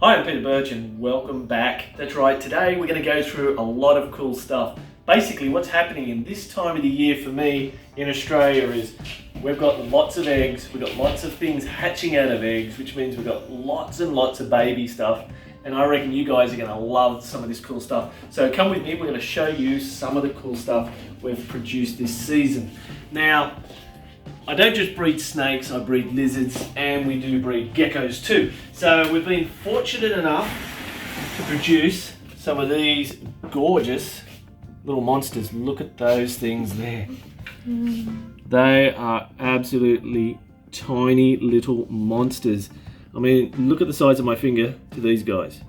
Hi, I'm Peter Birch and welcome back. That's right, today we're going to go through a lot of cool stuff. Basically what's happening in this time of the year for me in Australia is we've got lots of eggs, we've got lots of things hatching out of eggs, which means we've got lots and lots of baby stuff, and I reckon you guys are going to love some of this cool stuff. So come with me, we're going to show you some of the cool stuff we've produced this season. Now, I don't just breed snakes, I breed lizards, and we do breed geckos too. So we've been fortunate enough to produce some of these gorgeous little monsters. Look at those things there. They are absolutely tiny little monsters. I mean, look at the size of my finger to these guys.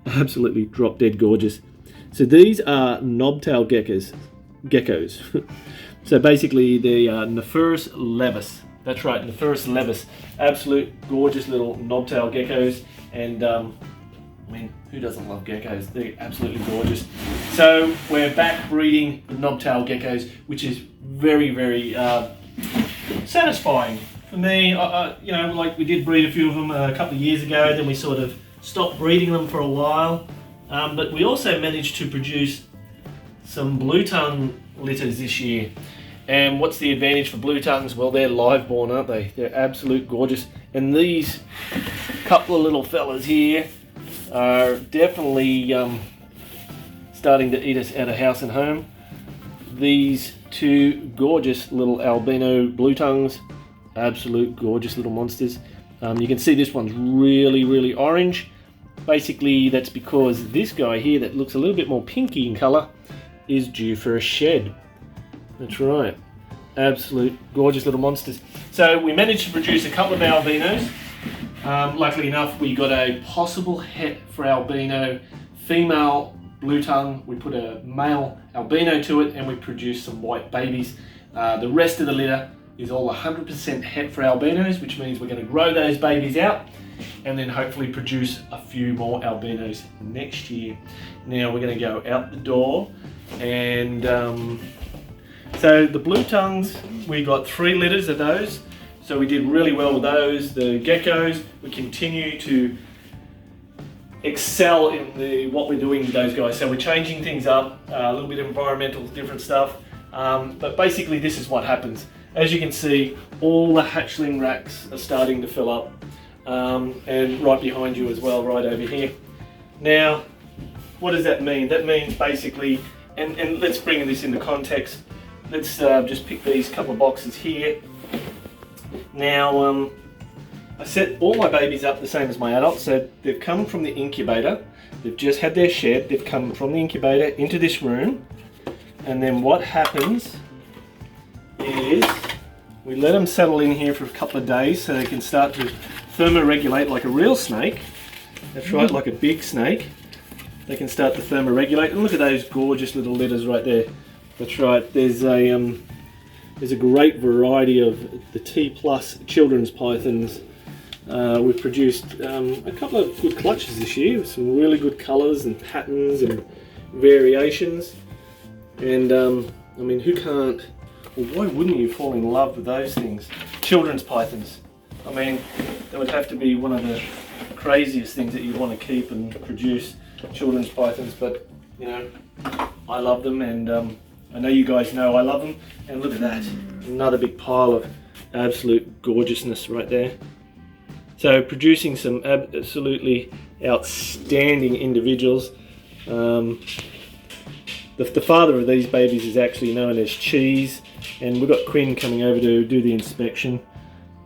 Absolutely drop dead gorgeous. So these are knobtail geckos. So basically the Nephurus levis. That's right, Nephurus levis. Absolute gorgeous little knobtail geckos, and I mean, who doesn't love geckos? They're absolutely gorgeous. So we're back breeding the knobtail geckos, which is very, very satisfying for me. You know, like we did breed a few of them a couple of years ago, then we sort of stopped breeding them for a while. But we also managed to produce some bluetongue litters this year. And what's the advantage for bluetongues? Well, they're live born, aren't they? They're absolute gorgeous. And these couple of little fellas here are definitely starting to eat us out of house and home. These two gorgeous little albino bluetongues, absolute gorgeous little monsters. You can see this one's really, really orange. Basically, that's because this guy here that looks a little bit more pinky in colour is due for a shed. That's right. Absolute gorgeous little monsters. So we managed to produce a couple of albinos. Luckily enough, we got a possible het for albino female bluetongue. We put a male albino to it and we produced some white babies. The rest of the litter is all 100% het for albinos, which means we're going to grow those babies out and then hopefully produce a few more albinos next year. Now we're going to go out the door, and so the bluetongues, we got 3 litters of those, so we did really well with those. The geckos, we continue to excel in what we're doing with those guys, so we're changing things up, a little bit of environmental different stuff, but basically this is what happens. As you can see, all the hatchling racks are starting to fill up, and right behind you as well, right over here. Now, what does that mean? That means basically, and let's bring this into context. Let's just pick these couple of boxes here. Now, I set all my babies up the same as my adults. So they've come from the incubator. They've just had their shed. They've come from the incubator into this room. And then what happens is we let them settle in here for a couple of days so they can start to thermoregulate like a real snake. That's right, like a big snake. They can start to thermoregulate. And look at those gorgeous little litters right there. That's right, there's a great variety of the T+ children's pythons. We've produced a couple of good clutches this year with some really good colours and patterns and variations. And I mean, who can't, well, why wouldn't you fall in love with those things? Children's pythons. I mean, that would have to be one of the craziest things that you'd want to keep and produce, children's pythons, but you know, I love them, and I know you guys know I love them. And look at that, another big pile of absolute gorgeousness right there. So producing some absolutely outstanding individuals. The father of these babies is actually known as Cheese, and we've got Quinn coming over to do the inspection.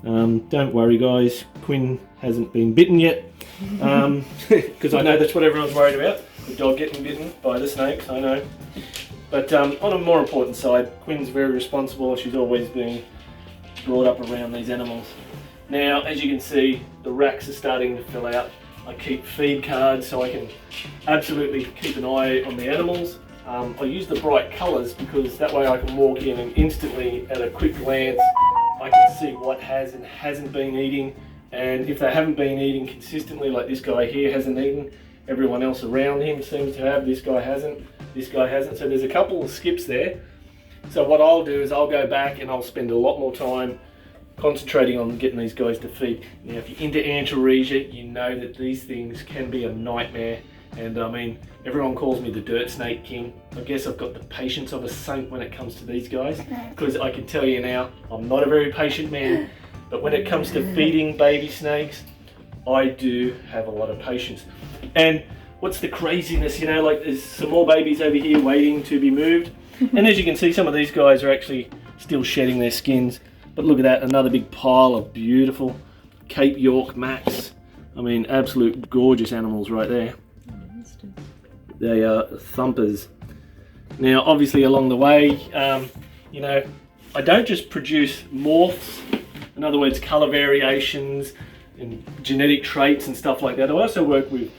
Don't worry guys, Quinn hasn't been bitten yet, because I know that's what everyone's worried about, the dog getting bitten by the snakes, I know. But on a more important side, Quinn's very responsible. She's always been brought up around these animals. Now, as you can see, the racks are starting to fill out. I keep feed cards so I can absolutely keep an eye on the animals. I use the bright colours because that way I can walk in and instantly, at a quick glance, I can see what has and hasn't been eating. And if they haven't been eating consistently, like this guy here hasn't eaten, everyone else around him seems to have, this guy hasn't. So there's a couple of skips there. So what I'll do is I'll go back and I'll spend a lot more time concentrating on getting these guys to feed. Now, if you're into Antaresia, you know that these things can be a nightmare. And I mean, everyone calls me the dirt snake king. I guess I've got the patience of a saint when it comes to these guys, because I can tell you now, I'm not a very patient man, but when it comes to feeding baby snakes, I do have a lot of patience. And what's the craziness, you know, like there's some more babies over here waiting to be moved. And as you can see, some of these guys are actually still shedding their skins. But look at that, another big pile of beautiful Cape York Max. I mean, absolute gorgeous animals right there. They are thumpers. Now, obviously along the way, you know, I don't just produce morphs, in other words, color variations and genetic traits and stuff like that. I also work with,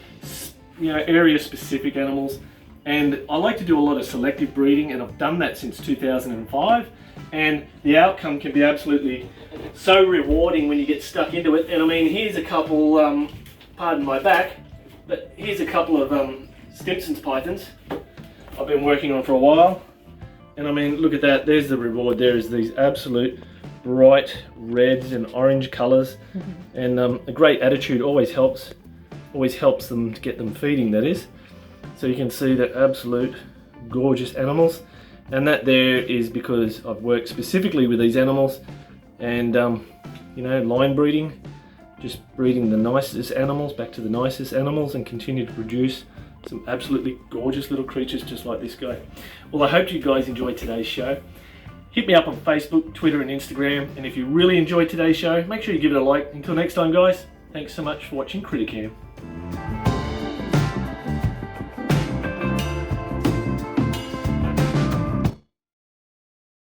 you know, area specific animals, and I like to do a lot of selective breeding, and I've done that since 2005, and the outcome can be absolutely so rewarding when you get stuck into it. And I mean, here's a couple, pardon my back, but here's a couple of Stimson's pythons I've been working on for a while, and I mean, look at that, there's the reward. There is these absolute bright reds and orange colors, and a great attitude always helps them to get them feeding, that is. So you can see that absolute gorgeous animals, and that there is because I've worked specifically with these animals, and you know, line breeding, just breeding the nicest animals back to the nicest animals, and continue to produce some absolutely gorgeous little creatures just like this guy. Well, I hope you guys enjoyed today's show. Hit me up on Facebook, Twitter and Instagram, and if you really enjoyed today's show, make sure you give it a like. Until next time guys, thanks so much for watching CrittaCam.